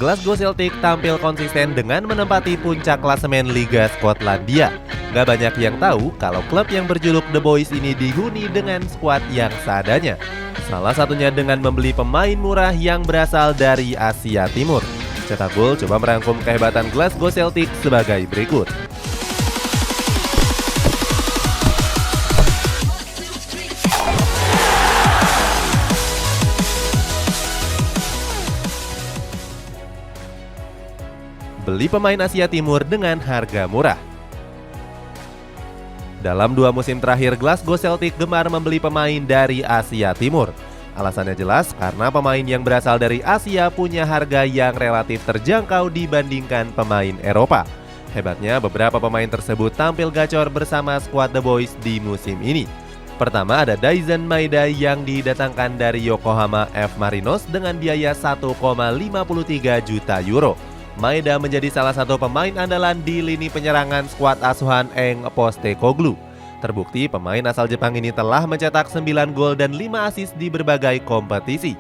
Glasgow Celtic tampil konsisten dengan menempati puncak klasemen Liga Skotlandia. Gak banyak yang tahu kalau klub yang berjuluk The Boys ini dihuni dengan skuad yang seadanya. Salah satunya dengan membeli pemain murah yang berasal dari Asia Timur. Cetak Gol coba merangkum kehebatan Glasgow Celtic sebagai berikut. Beli pemain Asia Timur dengan harga murah. Dalam 2 musim terakhir, Glasgow Celtic gemar membeli pemain dari Asia Timur. Alasannya jelas karena pemain yang berasal dari Asia punya harga yang relatif terjangkau dibandingkan pemain Eropa. Hebatnya, beberapa pemain tersebut tampil gacor bersama skuad The Boys di musim ini. Pertama ada Daizen Maeda yang didatangkan dari Yokohama F. Marinos dengan biaya 1,53 juta euro. Maeda menjadi salah satu pemain andalan di lini penyerangan skuad asuhan Eng Postecoglou. Terbukti pemain asal Jepang ini telah mencetak 9 gol dan 5 assist di berbagai kompetisi.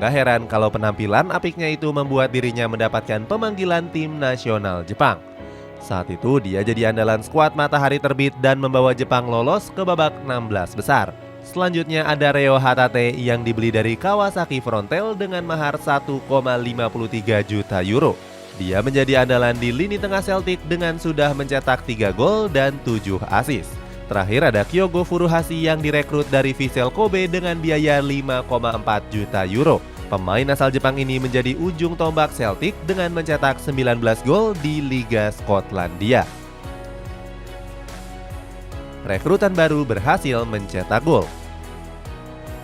Gak heran kalau penampilan apiknya itu membuat dirinya mendapatkan pemanggilan tim nasional Jepang. Saat itu dia jadi andalan skuad Matahari Terbit dan membawa Jepang lolos ke babak 16 besar. Selanjutnya ada Reo Hatate yang dibeli dari Kawasaki Frontale dengan mahar 1,53 juta euro. Dia menjadi andalan di lini tengah Celtic dengan sudah mencetak 3 gol dan 7 assist. Terakhir ada Kyogo Furuhashi yang direkrut dari Vissel Kobe dengan biaya 5,4 juta euro. Pemain asal Jepang ini menjadi ujung tombak Celtic dengan mencetak 19 gol di Liga Skotlandia. Rekrutan baru berhasil mencetak gol.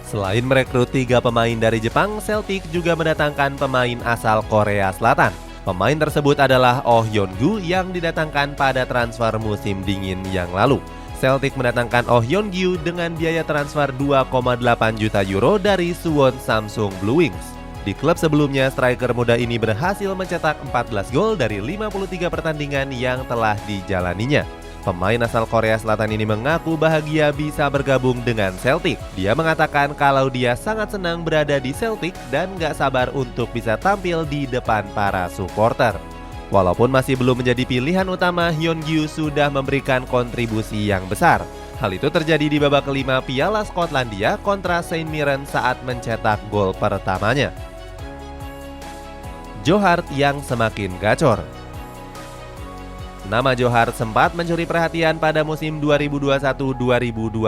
Selain merekrut 3 pemain dari Jepang, Celtic juga mendatangkan pemain asal Korea Selatan. Pemain tersebut adalah Oh Yeon-gu yang didatangkan pada transfer musim dingin yang lalu. Celtic mendatangkan Oh Yeon-gu dengan biaya transfer 2,8 juta euro dari Suwon Samsung Blue Wings. Di klub sebelumnya, striker muda ini berhasil mencetak 14 gol dari 53 pertandingan yang telah dijalaninya. Pemain asal Korea Selatan ini mengaku bahagia bisa bergabung dengan Celtic. Dia mengatakan kalau dia sangat senang berada di Celtic dan gak sabar untuk bisa tampil di depan para supporter. Walaupun masih belum menjadi pilihan utama, Yeon-gu sudah memberikan kontribusi yang besar. Hal itu terjadi di babak kelima Piala Skotlandia kontra St Mirren saat mencetak gol pertamanya. Joe Hart yang semakin gacor. Nama Joe Hart sempat mencuri perhatian pada musim 2021-2022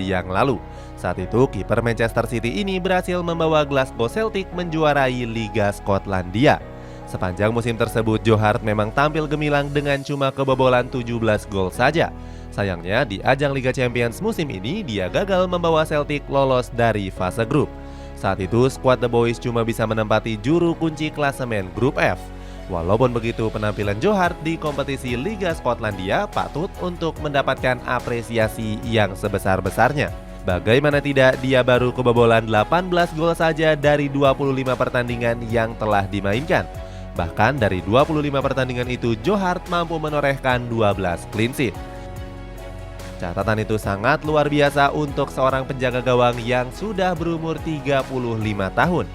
yang lalu. Saat itu, kiper Manchester City ini berhasil membawa Glasgow Celtic menjuarai Liga Skotlandia. Sepanjang musim tersebut, Joe Hart memang tampil gemilang dengan cuma kebobolan 17 gol saja. Sayangnya, di ajang Liga Champions musim ini, dia gagal membawa Celtic lolos dari fase grup. Saat itu, skuad The Boys cuma bisa menempati juru kunci klasemen grup F. Walaupun begitu, penampilan Joe Hart di kompetisi Liga Skotlandia patut untuk mendapatkan apresiasi yang sebesar-besarnya. Bagaimana tidak, dia baru kebobolan 18 gol saja dari 25 pertandingan yang telah dimainkan. Bahkan dari 25 pertandingan itu, Joe Hart mampu menorehkan 12 clean sheet. Catatan itu sangat luar biasa untuk seorang penjaga gawang yang sudah berumur 35 tahun.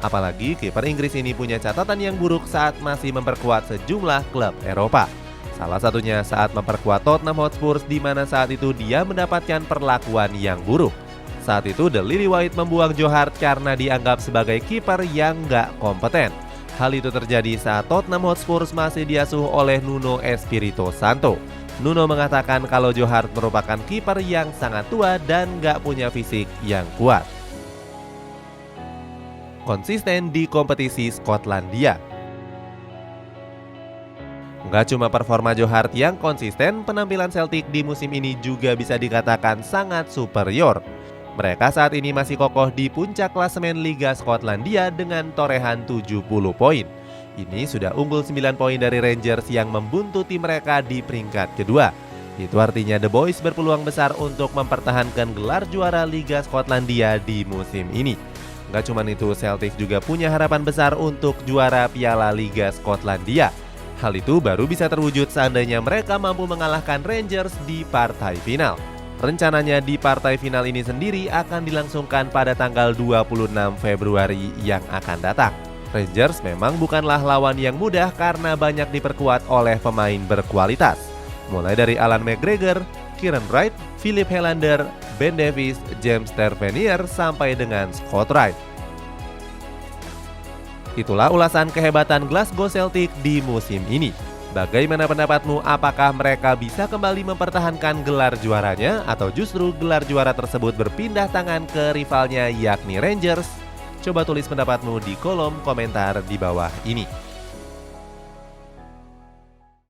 Apalagi kiper Inggris ini punya catatan yang buruk saat masih memperkuat sejumlah klub Eropa. Salah satunya saat memperkuat Tottenham Hotspur di mana saat itu dia mendapatkan perlakuan yang buruk. Saat itu The Lily White membuang Joe Hart karena dianggap sebagai kiper yang gak kompeten. Hal itu terjadi saat Tottenham Hotspur masih diasuh oleh Nuno Espirito Santo. Nuno mengatakan kalau Joe Hart merupakan kiper yang sangat tua dan gak punya fisik yang kuat. Konsisten di kompetisi Skotlandia. Gak cuma performa Joe Hart yang konsisten, penampilan Celtic di musim ini juga bisa dikatakan sangat superior. Mereka saat ini masih kokoh di puncak klasemen Liga Skotlandia dengan torehan 70 poin. Ini sudah unggul 9 poin dari Rangers yang membuntuti mereka di peringkat kedua. Itu artinya The Boys berpeluang besar untuk mempertahankan gelar juara Liga Skotlandia di musim ini. Gak cuma itu, Celtic juga punya harapan besar untuk juara Piala Liga Skotlandia. Hal itu baru bisa terwujud seandainya mereka mampu mengalahkan Rangers di partai final. Rencananya di partai final ini sendiri akan dilangsungkan pada tanggal 26 Februari yang akan datang. Rangers memang bukanlah lawan yang mudah karena banyak diperkuat oleh pemain berkualitas. Mulai dari Alan McGregor, Kieran Wright, Philip Helander, Ben Davies, James Tavernier, sampai dengan Scott Wright. Itulah ulasan kehebatan Glasgow Celtic di musim ini. Bagaimana pendapatmu? Apakah mereka bisa kembali mempertahankan gelar juaranya atau justru gelar juara tersebut berpindah tangan ke rivalnya yakni Rangers? Coba tulis pendapatmu di kolom komentar di bawah ini.